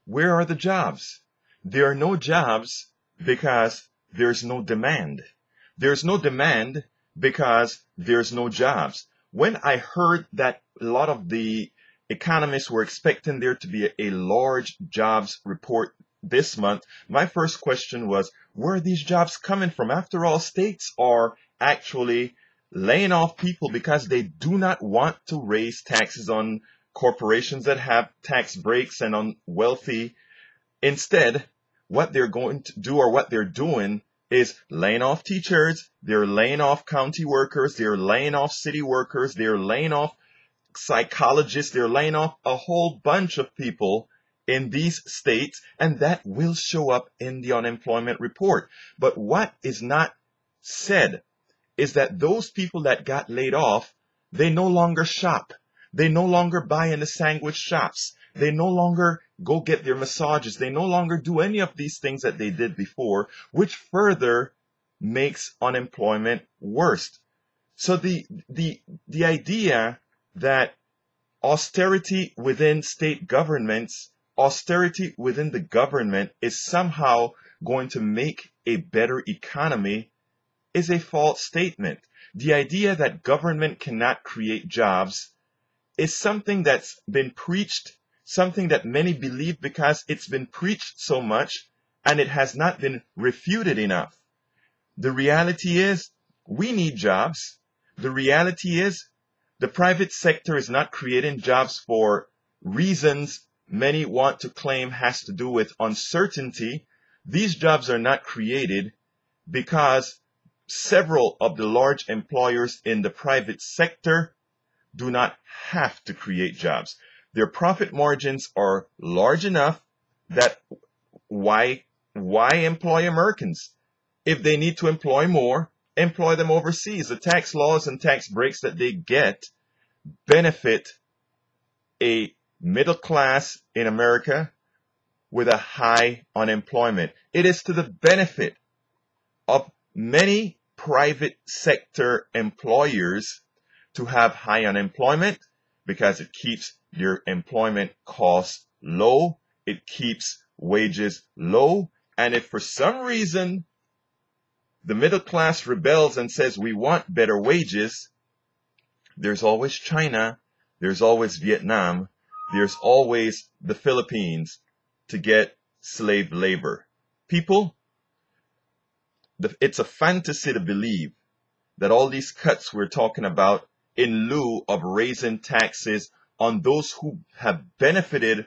Where are the jobs? There are no jobs because there's no demand. There's no demand because there's no jobs. When I heard that a lot of the economists were expecting there to be a large jobs report this month, my first question was, where are these jobs coming from? After all, states are actually laying off people because they do not want to raise taxes on corporations that have tax breaks and on wealthy. Instead, what they're going to do, or what they're doing, is laying off teachers, they're laying off county workers, they're laying off city workers, they're laying off psychologists, they're laying off a whole bunch of people in these states, and that will show up in the unemployment report. But what is not said is that those people that got laid off, they no longer shop. They no longer buy in the sandwich shops. They no longer go get their massages. They no longer do any of these things that they did before, which further makes unemployment worse. So the idea that austerity within state governments, austerity within the government is somehow going to make a better economy is a false statement. The idea that government cannot create jobs is something that's been preached, something that many believe because it's been preached so much and it has not been refuted enough. The reality is we need jobs. The reality is the private sector is not creating jobs for reasons many want to claim has to do with uncertainty. These jobs are not created because several of the large employers in the private sector do not have to create jobs. Their profit margins are large enough that why employ Americans? If they need to employ more, employ them overseas. The tax laws and tax breaks that they get benefit a middle class in America with a high unemployment. It is to the benefit of many private sector employers to have high unemployment because it keeps their employment costs low, it keeps wages low, and if for some reason the middle class rebels and says we want better wages, there's always China, there's always Vietnam, there's always the Philippines to get slave labor. People, it's a fantasy to believe that all these cuts we're talking about in lieu of raising taxes on those who have benefited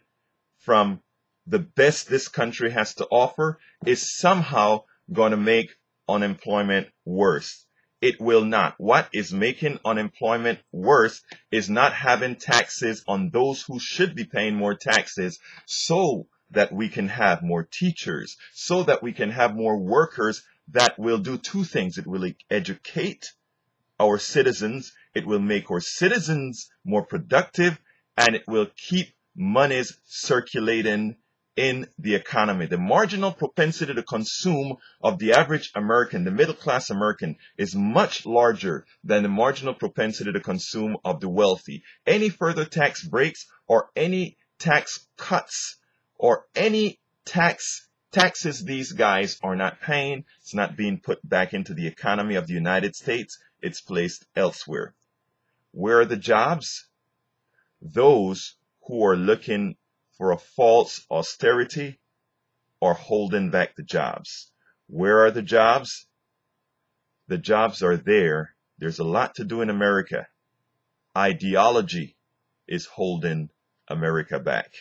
from the best this country has to offer is somehow going to make unemployment worse. It will not. What is making unemployment worse is not having taxes on those who should be paying more taxes so that we can have more teachers, so that we can have more workers that will do two things. It will educate our citizens, it will make our citizens more productive, and it will keep monies circulating in the economy. The marginal propensity to consume of the average American, the middle class American, is much larger than the marginal propensity to consume of the wealthy. Any further tax breaks or any tax cuts or any taxes these guys are not paying, it's not being put back into the economy of the United States, it's placed elsewhere. Where are the jobs? Those who are looking for a false austerity are holding back the jobs. Where are the jobs? The jobs are there. There's a lot to do in America. Ideology is holding America back.